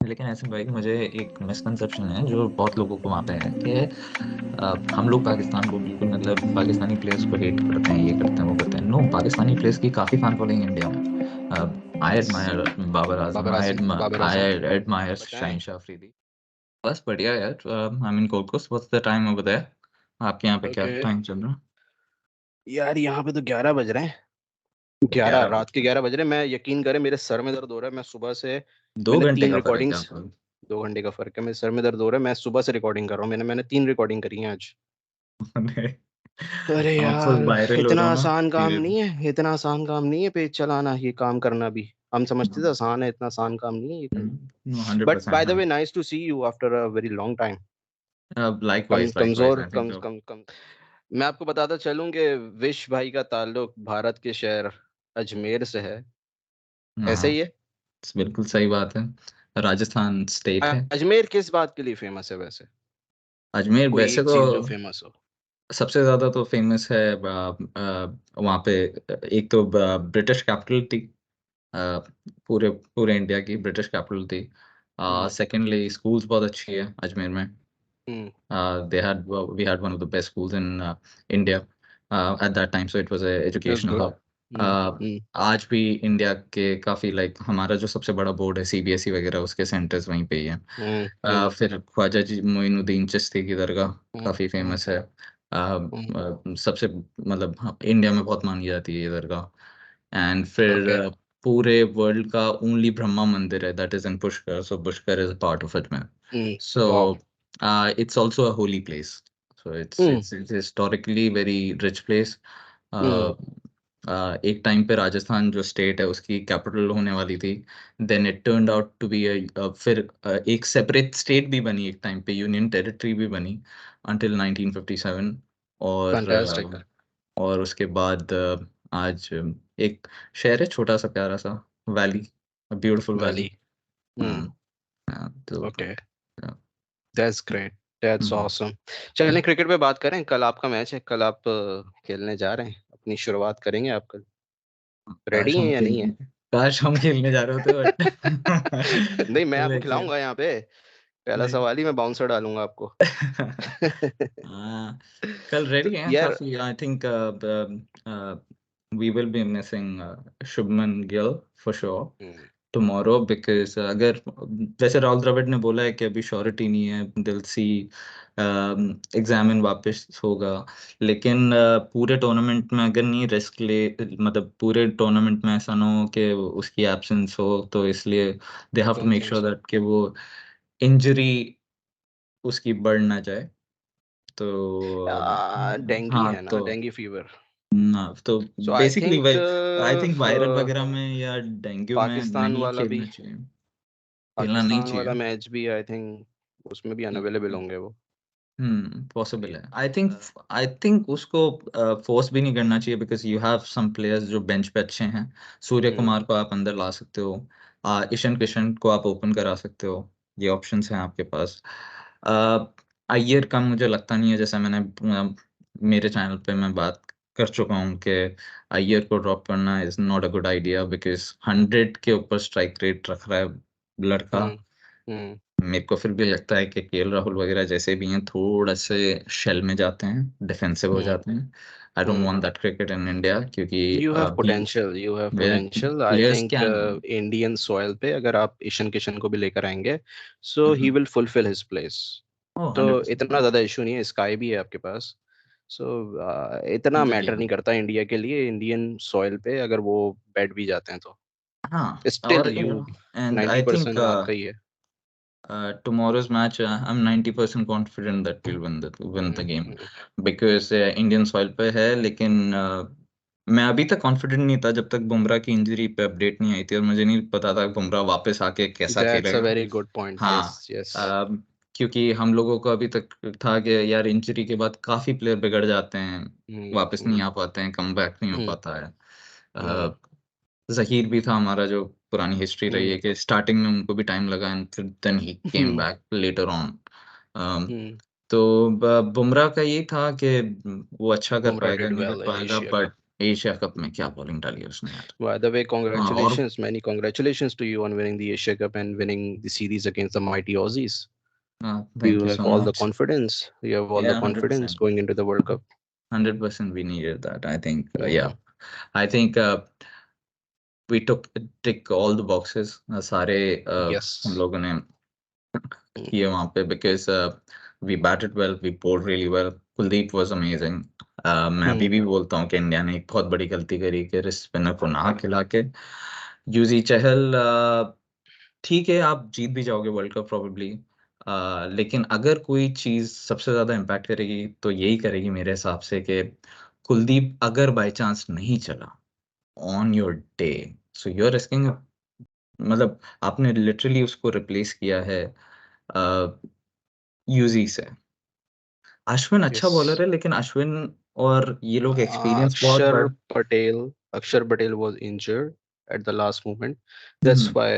लेकिन ऐसे भाई मुझे एक मिसकंसेप्शन है जो बहुत लोगों को वहाँ पे है कि हम लोग पाकिस्तान को बिल्कुल मतलब पाकिस्तानी प्लेयर्स को हेट करते हैं, ये करते हैं, वो करते हैं। नो, पाकिस्तानी प्लेयर्स की काफ़ी फैन फॉलोइंग इंडिया में। I yes. Admire Babar Azam, Babar I Azam admire बताएं। शाहिन शाह अफरीदी। बस बढ़िया यार। I mean Gold Coast, what's the time over there? आपके यहाँ पे क्या ओके टाइम चल रहा है? यार, यहाँ पे तो 11 बज रहे हैं। 11 11 रात बज के रहे 11 बज रहे हैं। मैं यकीन करें, मेरे सर में दर्द हो रहा है। मैं सुबह से हैं। दो मैंने घंटे तीन का फर्क है रिकॉर्डिंग्स। आपको? 2 घंटे का फर्क है। मेरे सर में दर्द हो रहा है। मैं सुबह से रिकॉर्डिंग कर रहा हूँ। मैंने 3 रिकॉर्डिंग करी है आज। अरे आप तो यार, वायरल हो इतना रहे हो ना आसान काम धीरे नहीं धीरे। है। इतना आसान काम नहीं है पेज चलाना, ये काम करना भी। हम समझते थे आसान है, इतना आसान काम नहीं है ये करना। Hundred but by the percent way, nice to see you after a very long time. Likewise likewise कमजोर आई कम थिंक। कम कम मैं आपको बताता चलूं कि विश भाई का ताल्लुक भारत के शहर अजमेर से है। ऐसा हाँ, ही है। बिल्कुल सही बात है। राजस्थान स्टेट है। अजमेर किस बात के लिए फेमस है वैसे? अजमेर कोई वैसे एक तो चीज जो फेमस हो। सबसे ज्यादा तो फेमस है वहाँ पे। एक तो ब्रिटिश कैपिटल थी। अ, पूरे पूरे इंडिया की ब्रिटिश कैपिटल थी। हम्म। सेकेंडली स्कूल्स बहुत अच्छी है अजमेर में। हम्म। they had we had one of the best schools in India at that time, so it was a that's educational good. hub. आज भी इंडिया के काफ़ी लाइक हमारा जो सबसे बड़ा बोर्ड है सीबीएसई वगैरह, उसके सेंटर्स वहीं पे ही हैं। हम्म। हम्म। फिर ख्वाजा जी मोइनुद्दीन चिश्ती की दरगाह हम्म। काफ़ी हम्म। फेमस है। हम्म। सबसे मतलब इंडिया में बहुत मानी जाती है ये दरगाह। एंड फिर ओके। पूरे वर्ल्ड का ओनली ब्रह्मा मंदिर है that is in Pushkar, so Pushkar is a part of it में। सो वाह। it's also a holy place. So hmm. it's historically very rich place. Hmm. uh, एक टाइम पे राजस्थान जो स्टेट है उसकी कैपिटल होने वाली थी। Then it turned out to be फिर एक सेपरेट स्टेट भी बनी, एक टाइम पे यूनियन टेरिटरी भी बनी अंटिल 1957। और फैंटास्टिक। और उसके बाद आज एक शहर है छोटा सा प्यारा सा, वैली, ब्यूटीफुल वैली। वैली। हम्म। हम्म। तो okay. That's great. That's hmm. Awesome. चलिए क्रिकेट पे बात करें। कल आपका मैच है। कल आप खेलने जा रहे हैं। अपनी शुरुआत करेंगे आप कल। रेडी काश हैं हम या नहीं है? खेलने काश हम खेलने जा रहे होते नहीं, मैं बट आपको लेकिन खिलाऊंगा यहाँ पे। पहला नहीं। सवाल ही मैं बाउंसर डालूंगा आपको। हाँ, कल रेडी तो हैं यार। काफी। I think we will be missing Shubman Gill for sure hmm. Tomorrow, because अगर जैसे राहुल द्रविड़ ने बोला है कि अभी श्योरिटी नहीं है, दिल सी एग्जामिन वापस होगा। लेकिन पूरे टूर्नामेंट में अगर नहीं रिस्क ले, मतलब पूरे टूर्नामेंट में ऐसा ना हो कि उसकी एब्सेंस हो, तो इसलिए they have to don't make think sure so. That कि वो इंजरी उसकी बढ़ ना जाए। तो डेंगी हाँ है ना, तो डेंगी फीवर। ना तो so I basically think I think viral वगैरह में या डेंगू में पाकिस्तान नहीं वाला भी। खेलना चाहिए, खेलना नहीं पाकिस्तान चाहिए। वाला मैच भी आई थिंक उसमें भी अनअवेलेबल होंगे वो। पॉसिबल है। आई थिंक उसको फोर्स भी नहीं करना चाहिए, because you have some players जो बेंच पे अच्छे हैं। सूर्य हम्म। कुमार को आप अंदर ला सकते हो। ईशान किशन को आप ओपन करा सकते हो। ये ऑप्शंस हैं आपके पास। अय्यर का मुझे लगता नहीं है, जैसे मैंने मेरे चैनल पे मैं बात कर चुका हूँ कि अय्यर को ड्रॉप करना is not a good idea, because 100 के ऊपर स्ट्राइक रेट रख रहा है लड़का। हम्म। हम्म। मेरे को फिर भी लगता है कि केएल राहुल वगैरह जैसे भी हैं थोड़ा से शेल में जाते हैं, डिफेंसिव हो हम्म। जाते हैं। I don't hmm. Want that cricket in India, क्योंकि यू हैव अभी पोटेंशियल, यू हैव मेरे पोटेंशियल। आई प्लेयर्स थिंक क्या हैं। इंडियन सॉइल पे अगर आप ईशन किशन को भी लेकर आएंगे, so he will fulfil his place. Oh, तो 100%। इतना ज़्यादा इशू नहीं है। स्काई भी है आपके पास। सो इतना जी मैटर हाँ। नहीं करता इंडिया के लिए, इंडियन सॉइल पे अगर वो बैठ भी जाते हैं तो। हाँ, और still you and I think 90% आपका ही है। tomorrow's match, I'm 90% confident that we'll win the game, hmm. because Indian soil पे है। लेकिन मैं अभी तक कॉन्फिडेंट नहीं था जब तक बुमराह की इंजरी पे अपडेट नहीं आई थी, और मुझे नहीं पता था बुमराह वापस आके कैसा दैट्स अ खेलेगा। Very good point. यस। हाँ। यस। क्योंकि हम लोगों को अभी तक था कि यार इंजरी के बाद काफी प्लेयर बिगड़ जाते हैं, हम्म। वापस नहीं आ पाते हैं, कम बैक नहीं हो हम्म। पाता है। हम्म। जहीर भी था हमारा, जो पुरानी हिस्ट्री रही हम्म। है कि स्टार्टिंग में उनको भी टाइम लगा एंड फिर then he came hmm. Back later on. Hmm. तो बुमराह का ये था कि वो अच्छा कर बुमराह पाएगा डिड नहीं कर वेल पाएगा, बट इनिशियली। एशिया कप में क्या बॉलिंग डाली है उसने यार। By the way, और congratulations, many congratulations to you on winning the Asia Cup and winning the series against the mighty Aussies. Thank You you have so all the much. confidence. You have all the या confidence 100%, going into the World Cup. 100% we needed that, I think. Yeah, Mm. I think we took tick all the boxes, सारे हम Yes. लोगों ने Mm. किए वहाँ पे, because we batted well, we bowled really well. Kuldeep was amazing. मैं अभी Mm. भी बोलता हूँ कि इंडिया ने एक बहुत बड़ी गलती करी कि रिस्ट स्पिनर को ना खिला के। यूजी चहल, ठीक है आप जीत भी जाओगे वर्ल्ड कप प्रोबेबली, लेकिन अगर कोई चीज सबसे ज्यादा इम्पैक्ट करेगी तो यही करेगी मेरे हिसाब से कि कुलदीप अगर बाय चांस नहीं चला on your day, so you are risking, मतलब आपने लिटरली उसको रिप्लेस किया है यूजी से। अश्विन अच्छा बॉलर Yes. है, लेकिन अश्विन और ये लोग एक्सपीरियंस बहुत Akshar बड़ा। Patel. Akshar Patel was injured at the last moment. That's hmm, why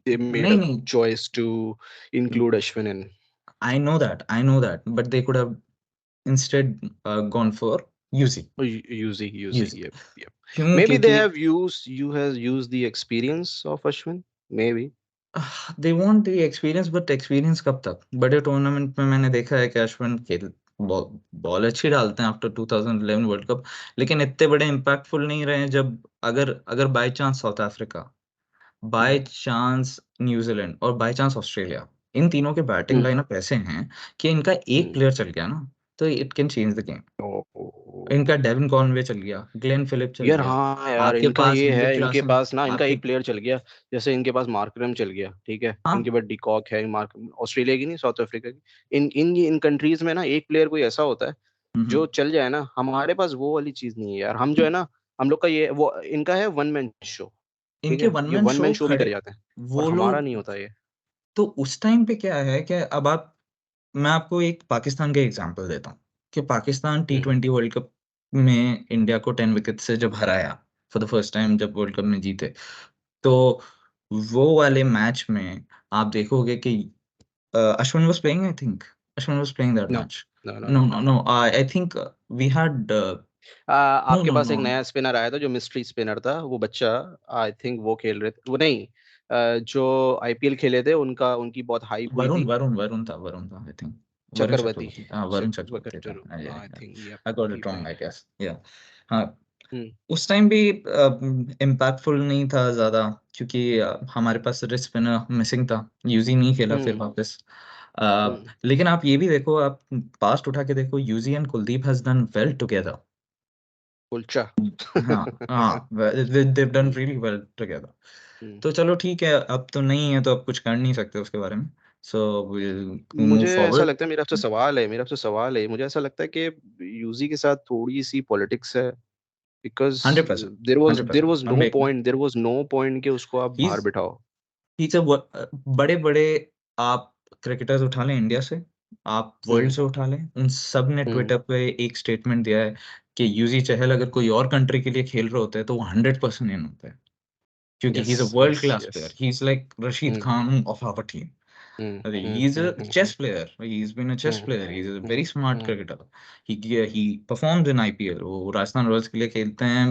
they made नहीं a नहीं, choice to include Ashwin in. I know that, but they could have instead gone for Yuzi. Oh, Uzi. Yuzi Yep, yep. क्यों? Maybe they क्योंकि have used you has used the experience of Ashwin. Maybe. They want the experience, but experience कब तक? बड़े tournament में मैंने देखा है कि अश्विन खेल बॉल बॉल अच्छी डालते हैं आफ्टर 2011 वर्ल्ड कप, लेकिन इतने बड़े इम्पैक्टफुल नहीं रहे हैं। जब अगर अगर by chance south Africa, bye Mm. Chance New Zealand और बाय चांस ऑस्ट्रेलिया, इन तीनों के बैटिंग Mm. लाइनअप ऐसे हैं कि इनका एक Mm. प्लेयर चल गया ना, तो it can change the game. इनका Oh. डेविन कॉनवे चल गया, ग्लेन फिलिप चल यार गया, हाँ यार, आपके इनका पास ये मिडिल है, इनके क्लास में पास ना इनका आपके। एक प्लेयर चल गया। जैसे इनके पास मार्करम चल गया, ठीक है, हाँ। इनके पास डिकॉक है, मार्क ऑस्ट्रेलिया की नहीं, साउथ अफ्रीका की। इन कंट्रीज में ना एक प्लेयर कोई ऐसा होता है जो हम्म। चल जाए ना। हमारे पास वो वाली चीज नहीं है यार। हम जो है ना, हम लोग का ये वो इनका है वन मैन शो। ठीक इनके है, वन ये man one show man show भी कर खड़े, जाते हैं। और वो हमारा लोग। नहीं होता ये। तो उस टाइम पे क्या है कि अब आप, मैं आपको एक पाकिस्तान का एग्जांपल देता हूँ कि पाकिस्तान टी हम्म। ट्वेंटी वर्ल्ड कप में इंडिया को 10 विकेट से जब हराया फॉर द फर्स्ट टाइम, जब वर्ल्ड कप में जीते, तो वो वाले मैच में आप देखोगे कि Ashwin was playing, I think Ashwin was playing that no, match. No, no, no no, no no. No, I think we had, no आपके नो पास नो, एक नया स्पिनर आया था जो मिस्ट्री स्पिनर था, वो बच्चा। आई थिंक वो खेल रहे थे, वो नहीं। जो आईपीएल खेले थे, उनका उनकी बहुत हाइप हुई वरुण थी। वरुण वरुण था आई थिंक। वरुण चक्रवर्ती। चक्रवर्ती, हाँ वरुण चक्रवर्ती था। I think, yup, I got he it wrong one. I guess, yeah. हाँ, हम्म। उस टाइम भी इम्पैक्टफुल नहीं था ज्यादा, क्योंकि हमारे पास रिस्ट स्पिनर मिसिंग था, यूजी नहीं खेला फिर हम्म। वापस। हम्म। लेकिन आप ये भी देखो, आप पास्ट उठा के देखो, Yuzi and Kuldeep has done well together. उल्चा। हाँ हाँ, they've done हम्म। really well together. हम्म। तो चलो ठीक है, अब तो नहीं है तो अब कुछ कर नहीं सकते उसके बारे में, सो we'll move मुझे ऐसा forward. लगता है, मुझे ऐसा लगता है कि यूजी के साथ थोड़ी सी पॉलिटिक्स है। Because 100%, there 100%. Was no point, कि उसको आप बाहर He's बिठाओ। he's a बड़े बड़े, आप क्रिकेटर्स उठा लें इंडिया से, आप वर्ल्ड हम्म। से उठा लें, उन सब ने हम्म। ट्विटर पे एक स्टेटमेंट दिया है कि यूजी चहल अगर कोई और कंट्री के लिए खेल रहे होते हैं तो वो 100% इन होते हैं, क्योंकि he yes, is a world yes, class yes. Player, he is like Rashid hmm. Khan of our team. Hmm. Hmm. He's a hmm. chess hmm. player. He's been a chess hmm. player. He's a hmm. very smart hmm. cricketer. He performs in IPL. वो Rajasthan Royals के लिए खेलते हैं,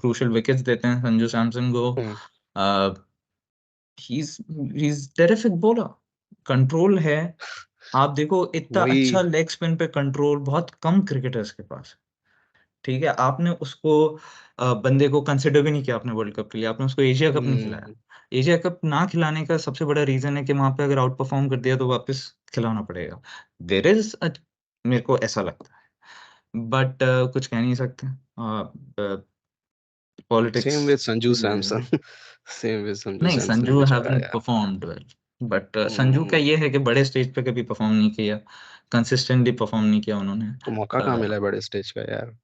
crucial wickets देते हैं संजू सैमसन को. हम्म। uh, he's he's terrific bowler. Control है, आप देखो इतना अच्छा वही। लेग स्पिन पे कंट्रोल बहुत कम क्रिकेटर्स के पास. ठीक है, आपने उसको बंदे को कंसिडर भी नहीं किया आपने वर्ल्ड कप के लिए, आपने उसको एशिया कप नहीं खिलाया. हम्म। एशिया कप ना खिलाने का सबसे बड़ा रीजन है कि वहां पे अगर आउट परफॉर्म कर दिया तो वापस खिलाना पड़ेगा. देर इज, मेरे को ऐसा लगता है, बट कुछ कह नहीं सकते. Politics. Same with Sanju Samson. Same with Sanju नहीं, सैमसन संजू बेचारा हैवंट यार। परफॉर्म्ड वेल, बट संजू का हम्म। ये है कि बड़े स्टेज पे कभी परफॉर्म नहीं किया, कंसिस्टेंटली परफॉर्म नहीं किया उन्होंने. तो मौका कहाँ मिला है बड़े स्टेज का यार। अभी।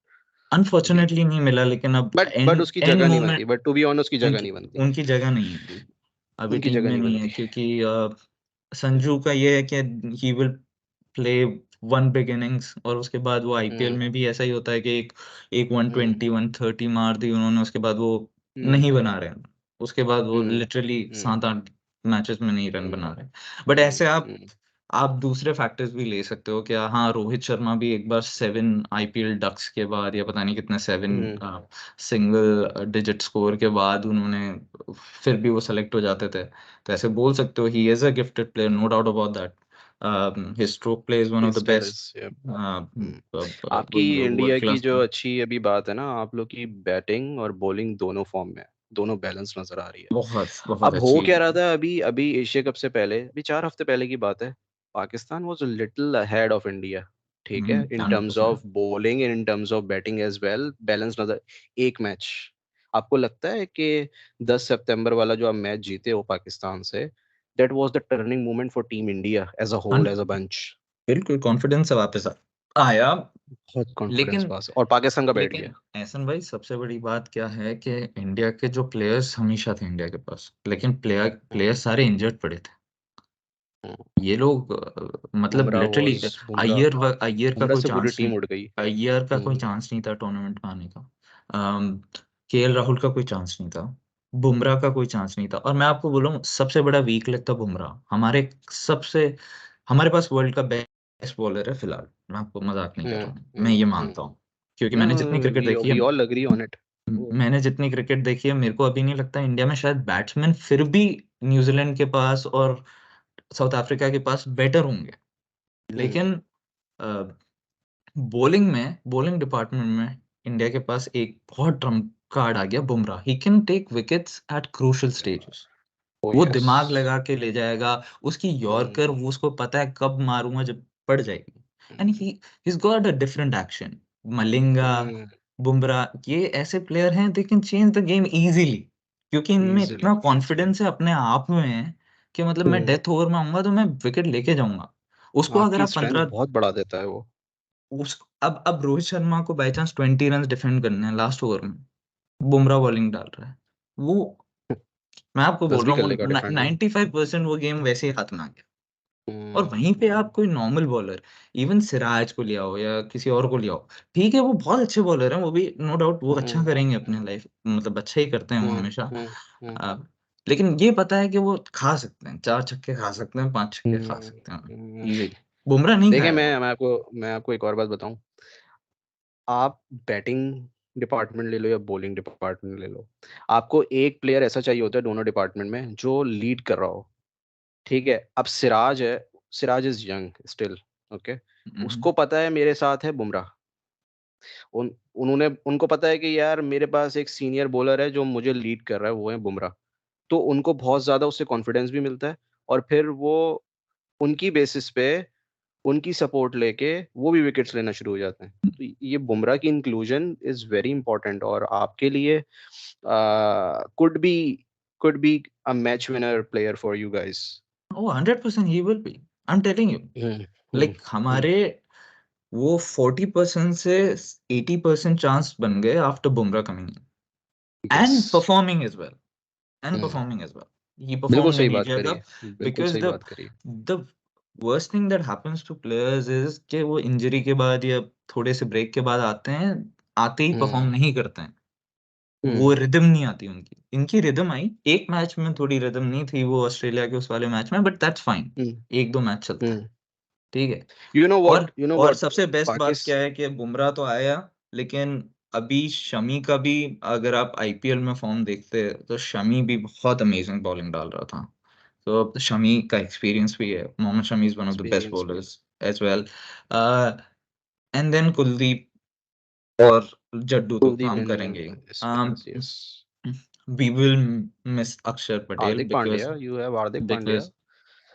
अनफॉर्चुनेटली नहीं मिला, लेकिन अब बट एंड उसकी एंड जगह नहीं मोमेंट बनती, बट टू बी ऑनेस्ट उसकी जगह उनकी नहीं बनती। उनकी जगह नहीं है अभी, अभी उनकी टीम जगह में नहीं नहीं है, बनती। क्योंकि संजू का ये है कि he will play one big innings, और उसके बाद वो आईपीएल हम्म। में भी ऐसा ही होता है कि एक एक वन हम्म। ट्वेंटी 130 मार दी उन्होंने, उसके बाद वो हम्म। नहीं बना रहे हैं. उसके बाद वो हम्म। लिटरली हम्म। 7-8 मैचेस में नहीं रन हम्म। बना रहे. बट हम्म। ऐसे आप हम्म। आप दूसरे फैक्टर्स भी ले सकते हो क्या, हाँ, रोहित शर्मा भी एक बार 7 आईपीएल डक्स के बाद या पता नहीं कितने 7 हुँ, सिंगल डिजिट स्कोर के बाद उन्होंने फिर भी वो सेलेक्ट हो जाते थे। तो ऐसे बोल सकते हो he is a gifted player, no doubt about that. His stroke play is one of the still is best, yeah हुँ। आपकी वर्ल्ड इंडिया की क्लास जो प्लेयर। अच्छी अभी बात है ना, आप लोग की बैटिंग और बॉलिंग दोनों फ़ॉर्म में है, दोनों बैलेंस नज़र आ रही है। बहुत, बहुत अब हो अच्छी। क्या रहा था अभी अभी एशिया कप से पहले, अभी 4 हफ्ते पहले की बात है, Pakistan was a little ahead of India, ठीक है? In terms 100%। Of bowling and in terms of batting as well, balance नज़र एक मैच। आपको लगता है कि 10 सितंबर वाला जो आप मैच जीते हो पाकिस्तान से, that was the turning moment for team India as a whole, as a bunch? बिल्कुल कॉन्फिडेंस वापस आया। बहुत कॉन्फिडेंस लेकिन पास और पाकिस्तान का बैठ लेकिन गया। एहसन भाई, सबसे बड़ी बात क्या है कि इंडिया के जो प्लेयर्स हमेशा थे इंडिया के पास, लेकिन प्लेयर हुँ, प्लेयर्स सारे इंजर्ड पड़े थे। हुँ। ये लोग मतलब लिटरली अय्यर का बुमराह कोई से पूरी चांस नहीं, टीम उड़ गई। अय्यर का कोई हुँ, चांस नहीं था टूर्नामेंट में आने का। केएल राहुल का कोई चांस नहीं था, बुमराह का कोई चांस नहीं था, और मैं आपको बोलूँ सबसे बड़ा वीक लेग था बुमराह। सबसे हमारे पास वर्ल्ड का बेस्ट बॉलर है फिलहाल, मैं आपको मजाक नहीं कर हुँ, रहा हूँ, मैं हुँ, ये हुँ। मानता हूँ, क्योंकि नो, मैंने जितनी क्रिकेट देखी है, we all agree on it. हुँ, मैंने जितनी क्रिकेट देखी है, मेरे को अभी नहीं लगता इंडिया में शायद बैट्समैन फिर भी न्यूजीलैंड के पास और साउथ अफ्रीका के पास बेटर होंगे। हुँ, लेकिन अ, बॉलिंग डिपार्टमेंट में इंडिया के पास एक बहुत ट्रम्प कार्ड आ गया, Bumrah. He can take wickets at crucial stages. Oh वो येस। दिमाग लगा के ले जाएगा, उसकी यॉर्कर हुँ, वो उसको पता है कब मारूँगा जब पड़ जाएगी। And hmm, he he's got a different action। Malinga, हुँ, बुमराह, ये ऐसे प्लेयर हैं they can change the game easily, क्योंकि इनमें ईज़िली। इतना कॉन्फिडेंस है अपने आप में कि मतलब मैं हुँ, डेथ ओवर में आऊँगा तो मैं विकेट लेके जाऊँगा। उसको अगर आपकी आप स्ट्रेंथ 15 बहुत बढ़ा देता है वो। उस अब रोहित शर्मा को बाय चांस 20 रन्स डिफेंड करने हैं लास्ट ओवर में, बुमराह बॉलिंग डाल रहा है। वो मैं आपको 10 बोल भी रहा कर हूँ, वो लेगा न डिफेंड वो। 95% वो गेम वैसे ही हाथ में आ गया। और हुँ, वहीं पे आप कोई नॉर्मल बॉलर, इवन सिराज को ले आओ या किसी और को ले आओ, ठीक है वो बहुत अच्छे बॉलर हैं, वो भी नो डाउट वो अच्छा हुँ, करेंगे अपनी लाइफ, मतलब अच्छा ही करते हैं वो हुँ, हमेशा। हुँ, हुँ, अ, लेकिन ये पता है कि वो खा सकते हैं, 4 छक्के खा सकते हैं, 5 छक्के खा हुँ, सकते हैं, हुँ। ईज़िली। बुमराह नहीं देखिए खाएगा। मैं आपको एक और बात बताऊँ। आप बैटिंग डिपार्टमेंट ले लो या बॉलिंग डिपार्टमेंट ले लो, आपको एक प्लेयर ऐसा चाहिए होता है दोनों डिपार्टमेंट में जो लीड कर रहा हो, ठीक है? अब सिराज है, Siraj is young still, okay? हुँ, उसको पता है मेरे साथ है बुमराह। उनको पता है कि यार मेरे पास एक सीनियर बॉलर है जो मुझे लीड कर रहा है, वो है बुमराह। तो उनको बहुत ज़्यादा उससे कॉन्फिडेंस भी मिलता है और फिर वो उनकी बेसिस पे उनकी सपोर्ट लेके वो भी विकेट्स लेना शुरू हो जाते हैं। तो ये बुमराह की इंक्लूजन इज़ वेरी इंपॉर्टेंट और आपके लिए could could be a match winner player for you guys. Oh 100% he will be, I am telling you. Hmm, hmm, like hmm. हमारे वो 40% से 80% चांस बन गए after Bumrah coming in yes. And performing as well. And hmm, performing as well. He बिल्कुल performed सही in बात Asia करी है। Cup बिल्कुल because सही the बात करी है। the worst thing that happens to players is कि वो इंजरी के बाद या थोड़े से ब्रेक के बाद आते हैं, आते ही परफॉर्म हुँ, नहीं करते हैं। वो हुँ, रिदम नहीं आती उनकी। इनकी रिदम आई, एक मैच में थोड़ी रिदम नहीं थी वो ऑस्ट्रेलिया के उस वाले मैच में, but that's fine. Hmm, 1-2 match चलता है, हुँ। ठीक है? यू और नो और व्हाट सबसे बेस्ट बात पाकिस क्या है कि बुमराह तो आया, लेकिन अभी शमी का भी, अगर आप आईपीएल में फॉर्म देखते हैं, तो शमी भी बहुत अमेजिंग बॉलिंग डाल रहा था। तो अब शमी का एक्सपीरियंस भी है। Mohammed Shami is one of the best experience भी है। Bowlers as well. Uh, and then Kuldeep और जड्डू तो कुलदीप काम एंड करेंगे ही। Yes, yes, yes. We will miss Axar Patel Hardik Pandya, you have Hardik Pandya. Because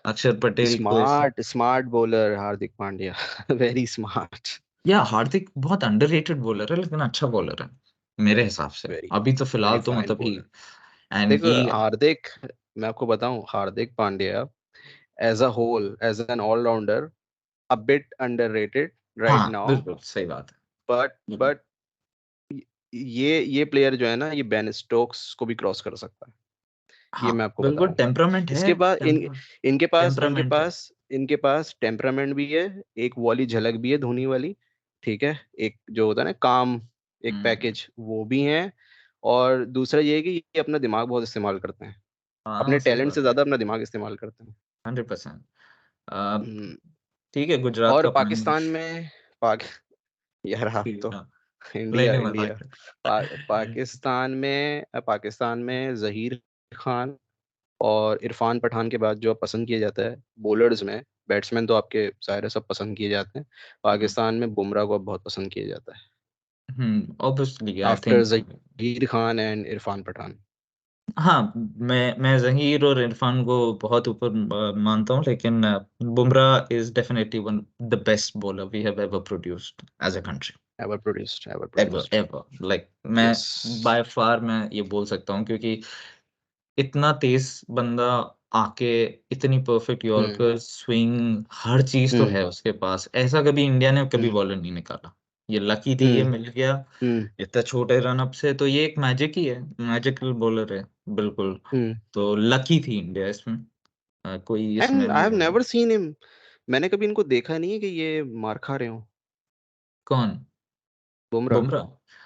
Axar Patel को is smart smart bowler Hardik Pandya very smart. या हार्दिक बहुत अंडररेटेड बॉलर है, लेकिन अच्छा बॉलर है, मेरे हिसाब से। वेरी अभी तो वेरी फिलहाल तो फाइन मतलब ही बॉलर। एंड देखो हार्दिक, मैं आपको बताऊं Hardik Pandya as a whole as an allrounder a bit underrated right हाँ, नाउ, बिल्कुल सही बात है। बिल्कुल। बट ये प्लेयर जो है ना ये बेन स्टोक्स को भी क्रॉस कर सकता है। ये हाँ, मैं आपको बता बिल्कुल रहा हूँ। टेम्परामेंट है, इसके बाद इनके पास इनके टेम्परामेंट है। पास इनके पास टेम्परामेंट भी है, एक वो वाली झलक भी है धोनी वाली, ठीक है? एक जो होता है ना काम, एक हुँ, पैकेज वो भी है और दूसरा ये है कि ये अपना दिमाग बहुत इस्तेमाल करते हैं। हाँ, अपने सही टैलेंट से बात है, ज़्यादा अपना दिमाग इस्तेमाल करते हैं। 100%। हुँ, ठीक है, गुजरात और का पानी। पाकिस्तान में पाक यार आप ठीक तो है। नहीं, इंडिया नहीं, इंडिया मज़ाक कर पाकिस्तान में ज़हीर खान और इरफान पठान के बाद जो पसंद किया जाता है बॉलर्स में, बैट्समैन तो आपके ज़ाहिर है सब पसंद किए जाते हैं। हुँ, पाकिस्तान में बुमराह को अब बहुत पसंद किया जाता है। Obviously I after think Zaheer Khan and Irfan Pathan. हाँ, मैं ज़हीर और इरफ़ान को बहुत ऊपर मानता हूँ, लेकिन Bumrah is definitely one the best bowler we have ever produced as a country. Ever ever, produced. Ever, like मैं यस। बाय फार मैं ये बोल सकता हूँ, क्योंकि इतना तेज़ बंदा आके इतनी परफेक्ट हुँ, यॉर्कर स्विंग हर चीज़ तो हुँ, है उसके पास। ऐसा कभी इंडिया ने कभी हुँ, बॉलर नहीं निकाला। ये लकी थी, ये हुँ, मिल गया हुँ, इतने छोटे रन अप से, तो ये एक मैजिक ही है, मैजिकल बॉलर है, बिल्कुल। हुँ। तो लकी थी इंडिया इसमें। कोई इसमें एंड आई नहीं हैव बोलना। Never seen him. मैंने कभी इनको देखा नहीं है कि ये मार खा रहे हों, कौन? बुमराह। बुमराह?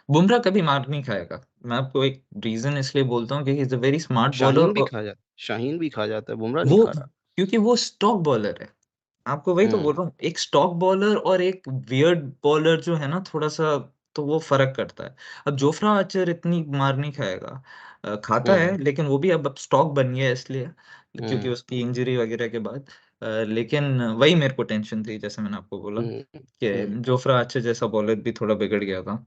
बुमराह कभी मार नहीं खाएगा। मैं आपको एक रीज़न इसलिए बोलता हूँ कि ही is a very smart bowler, और शाहीन भी खा जाता है, बुमराह नहीं वो खा रहा। क्योंकि वो स्टॉक बॉलर है। आपको वही तो हुँ, बोल रहा हूँ, एक स्टॉक बॉलर और एक वियर्ड बॉलर जो है ना, थोड़ा-सा तो वो फ़र्क करता है। अब जोफ्रा आर्चर इतनी मार नहीं खाएगा, खाता हुँ, है, लेकिन वो भी अब स्टॉक बन गया है इसलिए, क्योंकि हुँ, उसकी इंजरी वगैरह के बाद। लेकिन वही मेरे को टेंशन थी, जैसे मैंने आपको बोला हुँ, कि हुँ, जोफ्रा आर्चर जैसा बॉलर भी थोड़ा बिगड़ गया था।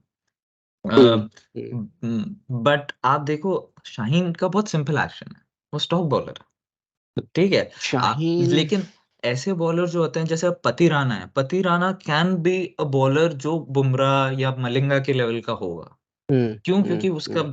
हुँ, हुँ। बट आप देखो, शाहीन का बहुत सिंपल एक्शन है, वो स्टॉक बॉलर है। ठीक है? शाहीन। लेकिन ऐसे बॉलर जो होते हैं, जैसे अब पति राणा है, पति Rana can be a bowler जो बुमराह या मलिंगा के लेवल का होगा। हुँ, क्यों? हुँ, क्योंकि उसका हुँ,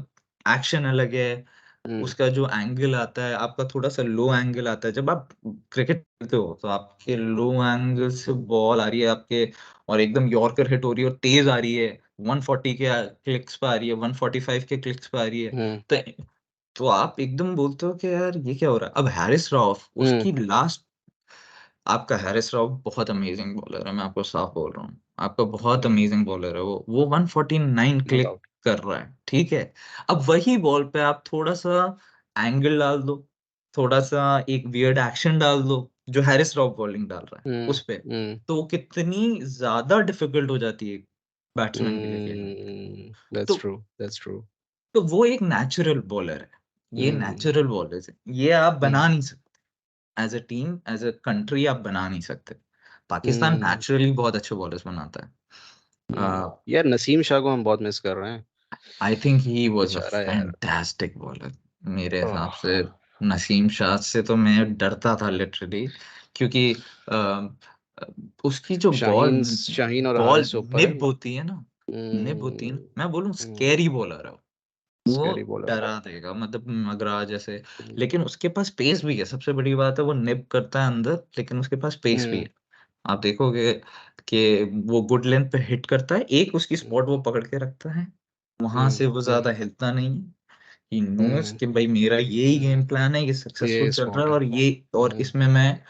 एक्शन अलग है, हुँ, उसका जो एंगल आता है, आपका थोड़ा-सा लो एंगल आता है। जब आप क्रिकेट खेलते हो, तो आपके लो एंगल से बॉल आ रही है आपके, और एकदम यॉर्कर हिट हो रही है और तेज़ आ रही है, 140 के क्लिक्स पे आ रही है, 145 के क्लिक्स पे आ रही है। हुँ, तो तो आप एकदम बोलते हो कि यार ये क्या हो रहा है? अब हैरिस रॉफ, हुँ, उसकी लास्ट आपका हैरिस रॉफ बहुत अमेज़िंग बॉलर है, मैं आपको साफ बोल रहा हूँ। आपका बहुत हुँ, अमेज़िंग बॉलर है वो 149 नो क्लिक डाउट। कर रहा है, ठीक है? अब वही बॉल पे आप थोड़ा-सा एंगल डाल दो, थोड़ा-सा एक वियर्ड एक्शन डाल दो, जो हैरिस रॉफ बॉलिंग डाल रहा है, हुँ, उस पे, हुँ, तो कितनी ज़्यादा डिफ़िकल्ट हो जाती है बैट्समैन के लिए खेलना। दैट्स तो ट्रू, दैट्स ट्रू। तो वो एक नेचुरल बॉलर है, ये हुँ, नेचुरल बॉलर्स हैं, ये आप बना हुँ, नहीं सकते। As a team, as a country आप बना नहीं सकते। पाकिस्तान हुँ, नेचुरली बहुत अच्छे बॉलर्स बनाता है। हुँ। अ, यार नसीम शाह को हम बहुत मिस कर रहे हैं, I think he was a बेचारा यार। Fantastic bowler. मेरे हिसाब ओह! से नसीम शाह से तो मैं डरता था लिटरली, क्योंकि अ अ, उसकी जो शाहीन और बॉल हारिस से ऊपर है निब वो। होती है ना, निब होती है ना, हुँ, मैं बोलूँ हुँ, स्कैरी बॉलर है वो। वो स्कैरी बॉलर है। डरा देगा, मतलब मगरा जैसे। हुँ, लेकिन उसके पास पेस भी है, सबसे बड़ी बात है, वो निब करता है अंदर, लेकिन उसके पास पेस भी हुँ, है। आप देखोगे कि वो गुड लेंथ पे हिट करता है, एक उसकी हुँ, स्पॉट वो पकड़ के रखता है, वहाँ हुँ, से वो हुँ, ज़्यादा हिलता नहीं है। ही नोज़ हुँ, कि भाई मेरा यही हुँ। गेम प्लान है, ये सक्सेसफुल ये चल रहा स्पॉट है, है। और हुँ, इसमें मैं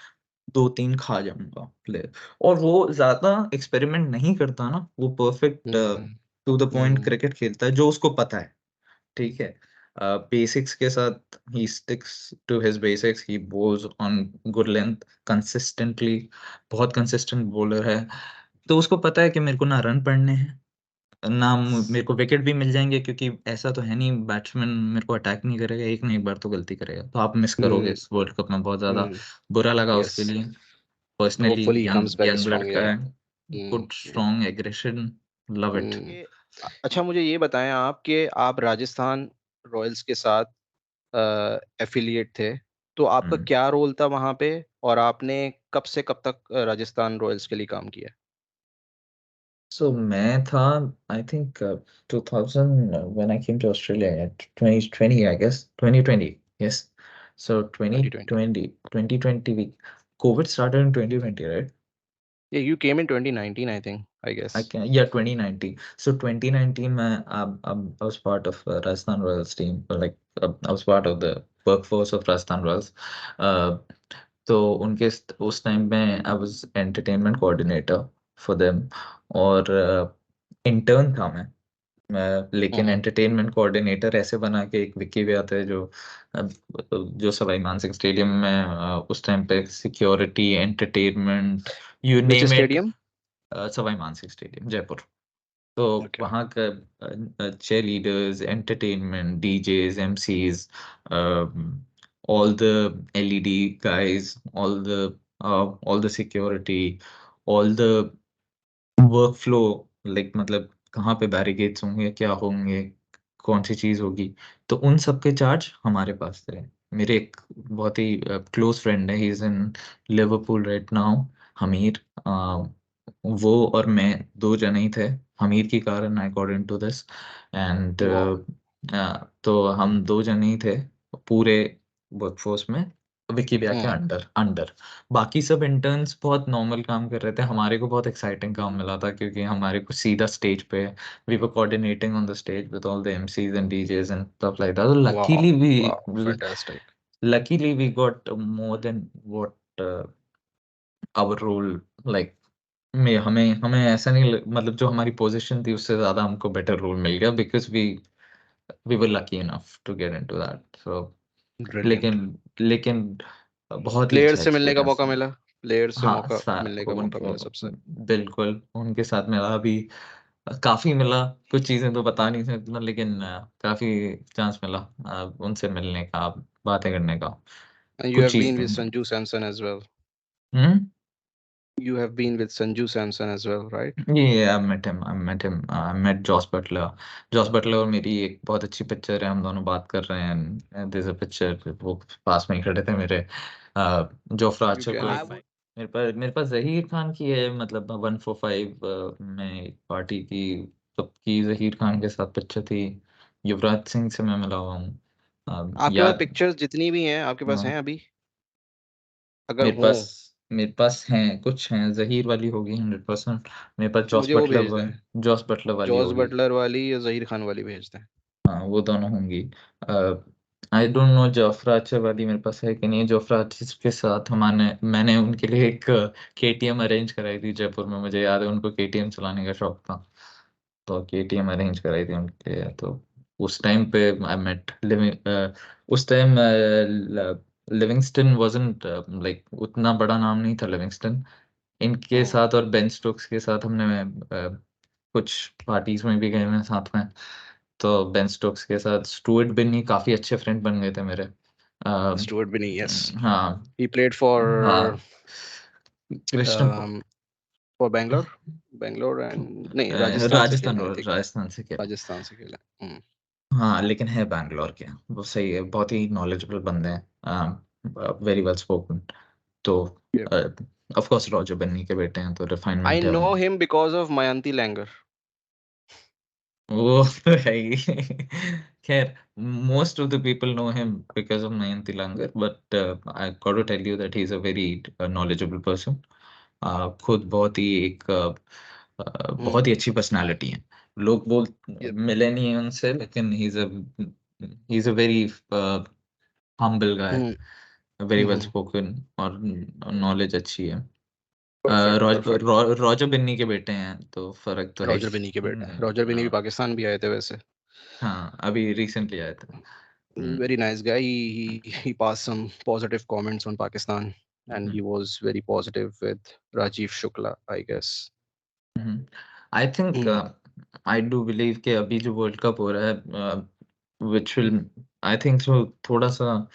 2-3 खा जाऊँगा प्लेयर। और वो ज़्यादा एक्सपेरिमेंट नहीं करता ना, वो परफेक्ट हुँ, टू द पॉइंट हुँ, क्रिकेट खेलता है, जो उसको पता है। ठीक है। बेसिक्स के साथ ही sticks to his basics, he bowls on good length consistently, बहुत कंसिस्टेंट बॉलर है। तो उसको पता है कि मेरे को ना रन पड़ने हैं, ना मेरे को विकेट भी मिल जाएँगे, क्योंकि ऐसा तो है नहीं बैट्समैन मेरे को अटैक नहीं करेगा, एक ना एक बार तो गलती करेगा। तो आप मिस करोगे हुँ, इस वर्ल्ड कप में, बहुत ज़्यादा हुँ। बुरा लगा येस, उसके लिए। Personally hopefully he young comes back young strong लड़का यार। है, hmm, good hmm, strong aggression, love it. Hmm. अच्छा मुझे ये बताएँ आप कि आप राजस्थान रॉयल्स के साथ एफ़िलिएट थे, तो आपका हुँ। क्या रोल था वहाँ पे? और आपने कब से कब तक राजस्थान रॉयल्स के लिए काम किया? सो मैं था, I think 2000 when I came to Australia, 2020 I guess, 2020, yes. So 2020। 2020, 2020 we covid started in 2020, right? Yeah, you came in 2019 I think, I I guess. can, yeah, 2019. So 2019 में I was part of Rajasthan Royals team, like I was part of the workforce of Rajasthan Royals. Uh, तो उनके उस time में I was entertainment coordinator for them, और intern था मैं। लेकिन हम्म। Entertainment coordinator ऐसे बना के एक विक्की भी आता है अ, जो सवाई मानसिंह स्टेडियम में उस टाइम पे security entertainment you which name it, stadium? Sawai Mansingh stadium Jaipur. तो ओके। वहाँ का chair leaders, entertainment, DJs, MCs, all the LED guys, all the security, all the work flow, like मतलब कहाँ पे बैरिकेड्स होंगे, क्या होंगे, कौन सी चीज़ होगी, तो उन सब के चार्ज हमारे पास थे। मेरे एक बहुत ही क्लोज फ्रेंड है, he is in Liverpool right now, Hamir. वो और मैं दो जने ही थे, हमीर की कारण I got into this, and वाह। तो हम दो जने ही थे पूरे वर्कफोर्स में, विकी भैया के हम्म। Under under. बाकी सब इंटर्न्स बहुत नॉर्मल काम कर रहे थे, हमारे को बहुत एक्साइटिंग काम मिला था क्योंकि हमारे को सीधा स्टेज पे, we were coordinating on the stage with all the MCs and DJs and stuff like that. वाह। लकीली वाह, we fantastic. Luckily we got more than what our role, like में हमें हमें ऐसा नहीं मतलब जो हमारी पोजीशन थी उससे ज्यादा हमको बेटर रोल मिल गया, because we were lucky enough to get into that. So brilliant. लेकिन लेकिन बहुत ही प्लेयर अच्छा से मिलने का एक्सपीरियंस मौका था। मिला, प्लेयर से हाँ, मौका मिलने का मौका उनको मिला सबसे। बिल्कुल उनके साथ मिला भी, काफी मिला। कुछ चीजें तो बता नहीं सकता, लेकिन काफी चांस मिला उनसे मिलने का, बातें करने का। And you कुछ have चीज been with Sanju Samson as well. Hmm You have been with Sanju Samson as well, right? ये I met Jos Buttler. Jos Buttler और मेरी एक बहुत अच्छी पिक्चर है, हम दोनों बात कर रहे हैं, दिस अ पिक्चर, वो पास में ही खड़े थे मेरे। जोफ्रा You आर्चर को can. मेरे पास जहीर खान की है, मतलब 145 में एक पार्टी की, तब की जहीर खान के साथ पिक्चर थी। युवराज सिंह से मैं मिला हुआ हूँ। आपके पास याद पिक्चर्स जितनी भी हैं आपके पास हाँ, हैं अभी, अगर मेरे हों पास मेरे पास हैं, कुछ हैं, जहीर वाली होगी 100%। मेरे पास तो मुझे वो भेज दें। जॉस बटलर वाली जॉस होगी। बटलर वाली या जहीर खान वाली भेज दें। हाँ, वो दोनों होंगी। I don't know Jofra Archer वाली मेरे पास है कि नहीं। जोफ्रा आर्चर के साथ हमारे मैंने उनके लिए एक केटीएम अरेंज कराई थी जयपुर में, मुझे याद है उनको केटीएम चलाने का शौक था, तो केटीएम अरेंज कराई थी उनके लिए। तो उस टाइम पे आई मेट लिविंग, उस टाइम लिविंगस्टन वाजंट लाइक उतना बड़ा नाम नहीं था लिविंगस्टन। इनके हम्म। साथ और बेन स्टोक्स के साथ हमने कुछ पार्टीज में भी गए हैं साथ में। तो बेन स्टोक्स के साथ स्टुअर्ट बिन्नी काफी अच्छे फ्रेंड बन गए थे मेरे। Stuart Binny, yes. हाँ ही प्लेड फॉर हाँ, Kirsten for Bangalore. Bangalore and नहीं, राजस्थान से खेले आई थिंक। राजस्थान से खेला। राजस्थान से खेले। हम्म। हाँ, लेकिन है बैंगलोर के, वो सही है, बहुत ही नॉलेजेबल बंदे हैं, वेरी वेल स्पोकन। तो ऑफ कोर्स रॉजर बन्नी के बेटे हैं तो आई रिफाइनमेंट है नो उनमें। Him because of Mayanti Langer. वो तो है ही। खैर, most of the people know him because of Mayanti Langar, but I got to tell you that he's a very knowledgeable person. खुद बहुत ही एक बहुत हम्म। ही अच्छी पर्सनालिटी है। लोग बोल ये। मिले नहीं हैं उनसे, लेकिन he's a very humble guy, hmm. very well hmm. spoken, और नॉलेज अच्छी है। Perfect, perfect. रॉजर बिन्नी के बेटे हैं तो फर्क तो है रॉजर ही। बिनी के बेटा है, रॉजर बिनी भी पाकिस्तान भी आए थे वैसे। हाँ, अभी रिसेंटली आया था। हम्म, Very nice guy. He passed some positive comments on Pakistan, and hmm, he was very positive with Rajiv Shukla, I guess. I think Mm. I do believe कि अभी जो वर्ल्ड कप हो रहा है which will, I think so, थोड़ा सा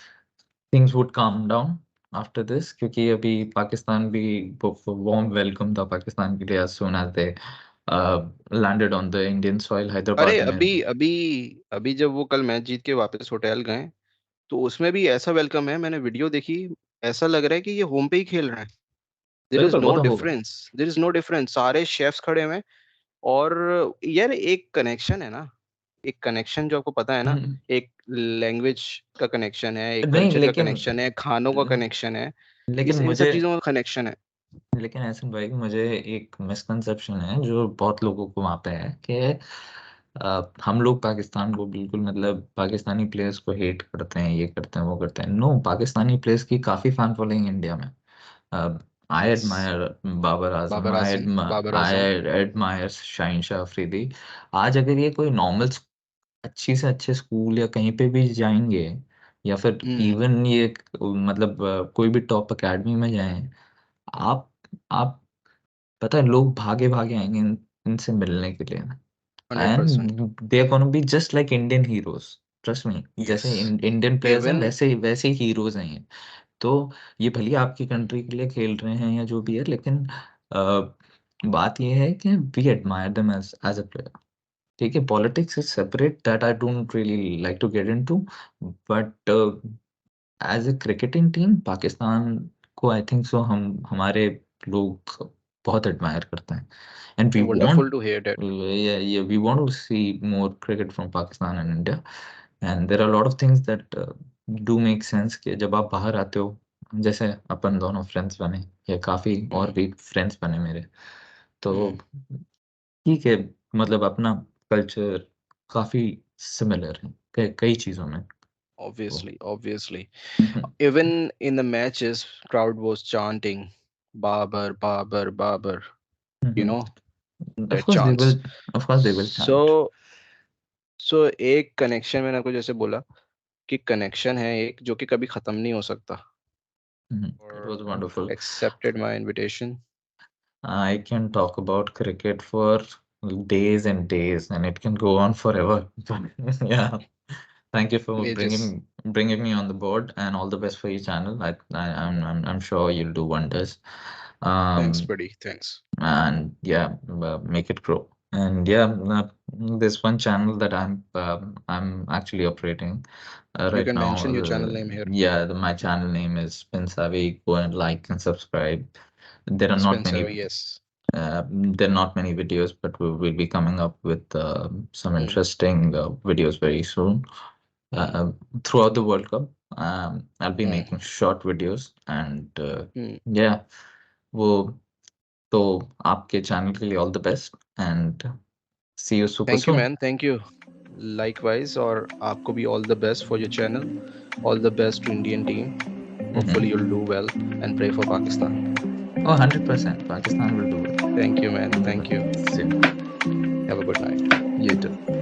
things would calm down after this, क्योंकि अभी पाकिस्तान भी वार्म वेलकम था पाकिस्तान के लिए, as soon as they landed on the Indian soil अरे हैदराबाद में। अभी अभी अभी जब वो कल मैच जीत के वापस होटल गए, तो उसमें भी ऐसा वेलकम है, मैंने वीडियो देखी। ऐसा लग रहा है कि ये होम पे ही खेल रहे हैं। देर इज बिल्कुल, वो नो तो होगा। Difference, there is no difference, सारे शेफ्स खड़े हुए हैं। और यार एक कनेक्शन है ना, एक कनेक्शन जो आपको पता है ना, हम्म, एक लैंग्वेज का कनेक्शन है, एक नहीं कल्चर का लेकिन कनेक्शन है, खानों का कनेक्शन है। लेकिन इस इन सब मुझे चीजों का कनेक्शन है। लेकिन ऐसा भाई, मुझे एक मिसकंसेप्शन है जो बहुत लोगों को वहाँ पे है कि हम लोग पाकिस्तान को बिल्कुल, मतलब पाकिस्तानी प्लेयर्स को हेट करते हैं, ये करते हैं, वो करते हैं। नो, पाकिस्तानी प्लेयर्स की काफी फैन फॉलोइंग इंडिया में। I Yes. admire Babar Azam. Babar Azam, Babar I Azam. admire Shaheen Shah Afridi. आज अगर ये कोई नॉर्मल अच्छी से अच्छे स्कूल या कहीं पे भी जाएंगे, या फिर Hmm. इवन ये मतलब कोई भी टॉप एकेडमी में जाएं, आप आप पता है लोग भागे भागे आएंगे इनसे मिलने के लिए. 100%. And they are gonna be just like Indian heroes. Trust me, जैसे Yes. इंडियन प्लेयर्स हैं Even वैसे वैसे हीरोज हैं ये. तो ये भले आपकी कंट्री के लिए खेल रहे हैं या जो भी है, लेकिन बात ये है कि we admire them as as a player. ठीक है, politics is separate, that I don't really like to get into. But as a cricketing team Pakistan को आई थिंक सो हम हमारे लोग बहुत एडमायर करते हैं. And we wonderful want, to hear that. yeah, we want to see more cricket from Pakistan and India. And there are a lot of things that do make sense कि जब आप बाहर आते हो, जैसे अपन दोनों फ्रेंड्स बने या काफ़ी और Hmm. भी फ्रेंड्स बने मेरे, तो Hmm. ठीक है, मतलब अपना कल्चर काफ़ी सिमिलर है कई चीज़ों में. तो Obviously, obviously. Even in the matches, crowd was chanting, Babar, Babar, Babar. You know of that course they chants. will, of course they will chant. So, so एक कनेक्शन मैंने आपको जैसे बोला कि कनेक्शन है एक जो कि कभी खत्म नहीं हो सकता. It और was wonderful. accepted my invitation. I can talk about cricket for days and days, and it can go on forever. But yeah, thank you for We just bringing me on the board, and all the best for your channel. I'm sure you'll do wonders. thanks, Um, buddy. Thanks. and yeah, make it grow. And yeah, there's one channel that I'm actually operating You right can now. mention your channel name here. Yeah, my channel name is Spin Savvy. Go and like and subscribe. There are not Spencer, many yes. there are not many videos, but we will be coming up with some Hmm. interesting videos very soon. Hmm. Throughout the World Cup, I'll be Hmm. making short videos, and Hmm. yeah, वो तो आपके channel के लिए all the best, and see you super Thank you, soon. man. Thank you. Likewise, और आपको भी all the best for your channel. All the best to Indian team. Hopefully, Mm-hmm. you'll do well and pray for Pakistan. Oh, 100%. Pakistan will do it. Thank you, man. Thank you. 100%. See you. Have a good night. You too.